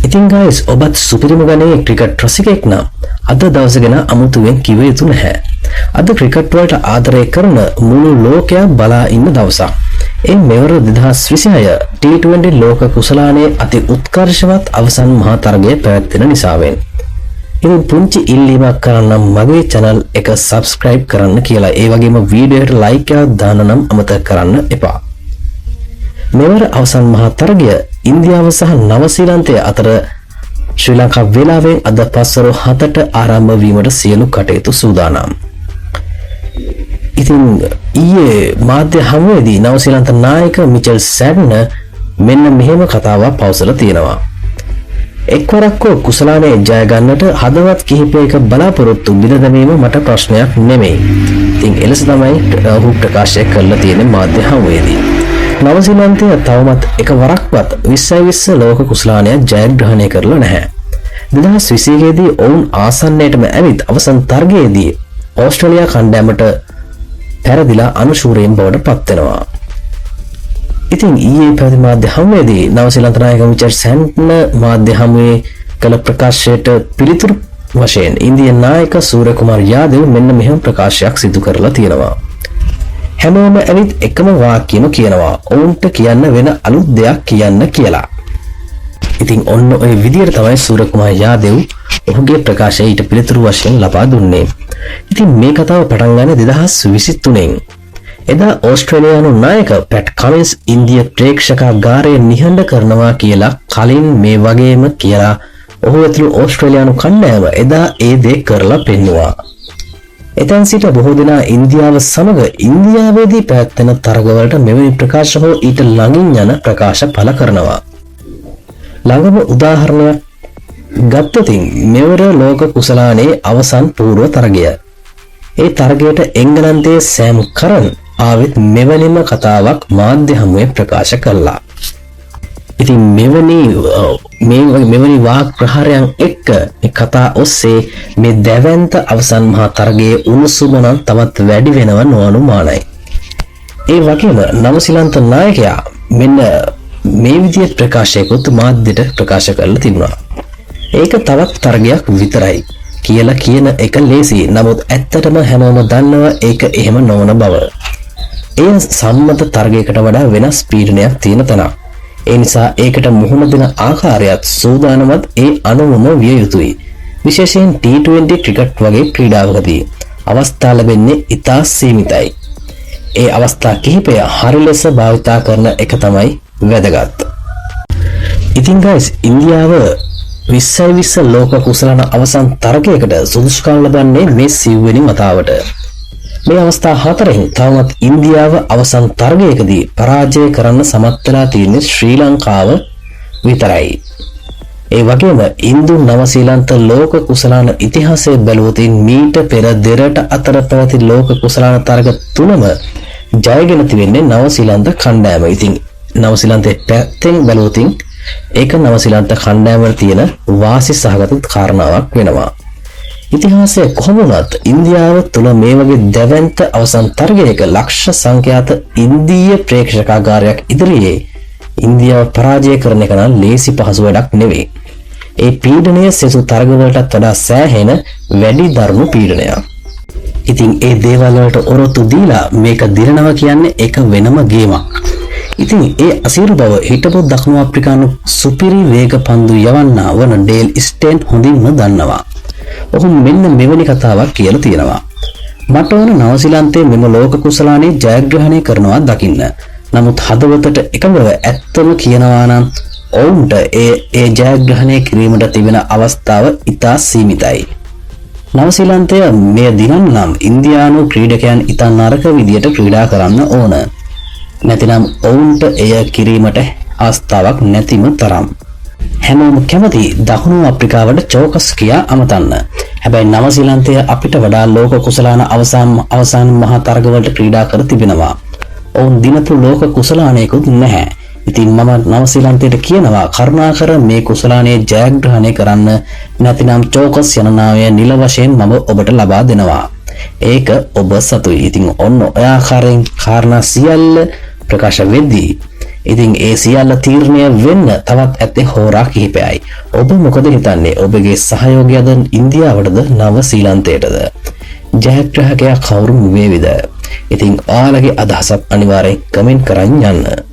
ඉතින් guys ඔබත් සුපිරිම ගණයේ ක්‍රිකට් රසිකයෙක් නම් අද දවසේ ගැන අමුතුවෙන් කිව යුතු නැහැ. අද ක්‍රිකට් වලට ආදරය කරන මුළු ලෝකයා බලා ඉන්න දවසක්. මෙවර 2026 T20 ලෝක කුසලානයේ අති උත්කර්ෂවත් අවසන් මහා තරගය පැවැත්වෙන නිසාවෙන්. ඉතින් පුංචි ඉල්ලීමක් කරන්න මගේ channel එක subscribe කරන්න කියලා. ඒ වගේම වීඩියෝ එකට like එකක් දාන්න නම් අමතක කරන්න එපා. මෙවර අවසන් මහා තරගය ඉන්දියාව සහ නවසීලන්තය අතර ශ්‍රී ලංකා වේලාවෙන් අද පස්වරු 7ට ආරම්භ වීමට සියලු කටයුතු සූදානම්. ඉතින් ඊයේ මාධ්‍ය හමුවේදී නවසීලන්ත නායක මිචෙල් සැඩ්න මෙන්න මෙහෙම කතාවක් පවසලා තියෙනවා. එක්වරක් කුසලානේ ජය ගන්නට හදවත් කිහිපයක බලාපොරොත්තු බිඳ දැමීම මට ප්‍රශ්නයක් නෙමෙයි. ඉතින් එලෙස තමයි ඔහු ප්‍රකාශ කරලා තියෙන්නේ මාධ්‍ය හමුවේදී. නවසීලන්තය තවමත් එක වරක්වත් 2020 ලෝක කුසලානය ජයග්‍රහණය කරලා නැහැ. 2021 දී ඔවුන් ආසන්නයටම ඇවිත් අවසන් තරගයේදී ඕස්ට්‍රේලියා කණ්ඩායමට පෙරදිලා අනුශූරයෙන් බවට පත් වෙනවා. ඉතින් ඊයේ පැවති මාධ්‍ය හමුවේදී නවසීලන්ත නායක මිචෙල් සැඩ්න මාධ්‍ය හමුවේ කළ ප්‍රකාශයට පිළිතුරු වශයෙන් ඉන්දියානු නායක සූර්යකුමාර් යාදව් මෙන්න මෙහෙම ප්‍රකාශයක් සිදු කරලා තියෙනවා. හැමෝම ඇවිත් එකම වාක්‍යම කියනවා ඔවුන්ට කියන්න වෙන අලුත් දෙයක් කියන්න කියලා. ඉතින් ඔන්න ඔය විදියට තමයි සූර්යකුමාර් යාදව් ඔහුගේ ප්‍රකාශය ඊට පිළිතුරු වශයෙන් ලබා දුන්නේ. ඉතින් මේ කතාව පටන් ගන්නේ 2023න්. එදා ඕස්ට්‍රේලියානු නායක පැට් කමින්ස් ඉන්දිය ප්‍රේක්ෂකාගාරය නිහඬ කරනවා කියලා කලින් මේ වගේම කියලා ඔහු ඇතුළු ඕස්ට්‍රේලියානු කණ්ඩායම එදා ඒ දේ කරලා පෙන්නුවා. එතෙන් සිට බොහෝ දෙනා ඉන්දියාව සමග ඉන්දියාවේදී පැවැත්වෙන තරගවලට මෙවැනි ප්‍රකාශ හෝ ඊට ළඟින් යන ප්‍රකාශ පළ කරනවා. ළඟම උදාහරණයක් ගත්තොත් මෙවර ලෝක කුසලානයේ අවසන් පූර්ව තරගය. ඒ තරගයට එංගලන්තයේ සෑම් කරන් ආවෙත් මෙවැනිම කතාවක් මාධ්‍ය හමුවේ ප්‍රකාශ කළා. ඉතින් මෙවැනි වාක් ප්‍රහාරයන් එක්ක මේ කතා ඔස්සේ මේ දැවැන්ත අවසන් මහා තරගයේ උණුසුම නම් තවත් වැඩි වෙනව නොඅනුමානයි. ඒ වගේම නවසීලන්ත නායකයා මෙන්න මේ විදිහේ ප්‍රකාශයකුත් මාධ්‍යට ප්‍රකාශ කරලා තිබුණා. ඒක තවත් තරගයක් විතරයි කියලා කියන එක ලේසි. නමුත් ඇත්තටම හැමෝම දන්නවා ඒක එහෙම නොවන බව. ඒ සම්මත තරගයකට වඩා වෙනස් පීඩනයක් තියෙන තැනක්. ඒ නිසා ඒකට මුහුණ දෙන ආකාරයත් සූදානමත් ඒ අනුවම විය යුතුයි. විශේෂයෙන් T20 ක්‍රිකට් වගේ ක්‍රීඩාවකදී අවස්ථා ලැබෙන්නේ ඉතා සීමිතයි. ඒ අවස්ථා කිහිපය හරි ලෙස භාවිතා කරන එක තමයි වැදගත්. ඉතින් guys ඉන්දියාව 2020 ලෝක කුසලාන අවසන් තරගයකට සුදුසුකම් ලබන්නේ මේ සිව්වෙනි වතාවට. මේ අවස්ථා හතරෙන් තවමත් ඉන්දියාව අවසන් තරගයකදී පරාජය කරන්න සමත් වෙලා තියෙන්නේ ශ්‍රී ලංකාව විතරයි. ඒ වගේම ඉන්දු නවසීලන්ත ලෝක කුසලාන ඉතිහාසයේ බැලුවොත් මීට පෙර දෙරට අතර පැවති ලෝක කුසලාන තරග තුනම ජයගෙන තිබෙන්නේ නවසීලන්ත කණ්ඩායම. ඉතින් නවසීලන්තයේ පැත්තෙන් බැලුවොත් ඒක නවසීලන්ත කණ්ඩායමට තියෙන වාසි සහගත කාරණාවක් වෙනවා. ඉතිහාසයේ කොහොම වුණත් ඉන්දියාව තුළ මේ වගේ දැවැන්ත අවසන් තරගයක ලක්ෂ සංඛ්‍යාත ඉන්දීය ප්‍රේක්ෂකාගාරයක් ඉදිරියේ ඉන්දියාව පරාජය කරන එක නම් ලේසි පහසු වැඩක් නෙවෙයි. ඒ පීඩනය සෙසු තරගවලටත් වඩා සෑහෙන වැඩි දරුණු පීඩනයක්. ඉතින් ඒ දේවල් වලට ඔරොත්තු දීලා මේක දිරනවා කියන්නේ ඒක වෙනම ගේමක්. ඉතින් ඒ අසීරු බව හිටපු දකුණු අප්‍රිකානු සුපිරි වේග පන්දු යවන්නා වන ඩේල් ස්ටේන් හොඳින්ම දන්නවා. ඔහු මෙන්න මෙවැනි කතාවක් කියලා තියෙනවා. මට ඕන නවසීලන්තයේ මෙම ලෝක කුසලානේ ජයග්‍රහණය කරනවා දකින්න. නමුත් හදවතට එකඟව ඇත්තම කියනවා නම් ඔවුන්ට ඒ ජයග්‍රහණය කිරීමට තිබෙන අවස්ථාව ඉතා සීමිතයි. නවසීලන්තය මෙය දිනන්න නම් ඉන්දියානු ක්‍රීඩකයන් ඉතා නරක විදියට ක්‍රීඩා කරන්න ඕන. නැතිනම් ඔවුන්ට එය කිරීමට අවස්ථාවක් නැතිම තරම්. හැමෝම කැමති දකුණු අප්‍රිකාවට චෝකස් කියා අමතන්න. හැබැයි නවසීලන්තය අපිට වඩා ලෝක කුසලාන අවසන් මහා තරගවලට ක්‍රීඩා කර තිබෙනවා. ඔවුන් දිනපු ලෝක කුසලානයකුත් නැහැ. ඉතින් මම නවසීලන්තයට කියනවා කරුණාකර මේ කුසලානයේ ජයග්‍රහණය කරන්න. නැතිනම් චෝකස් යන නාමය නිල වශයෙන් මම ඔබට ලබා දෙනවා. ඒක ඔබ සතුයි. ඉතින් ඔන්න ඔය ආකාරයෙන් කාරණා සියල්ල ප්‍රකාශ වෙද්දී ඉතින් ඒ සියල්ල තීරණය වෙන්න තවත් ඇත්තේ හෝරා කිහිපයයි. ඔබ මොකද හිතන්නේ? ඔබගේ සහයෝගයද ඉන්දියාවටද නව ශ්‍රීලන්තයටද? ජයග්‍රාහකයා කවුරු වේවිද? ඉතින් ඔයාලගේ අදහසත් අනිවාර්යෙන් කමෙන්ට් කරන් යන්න.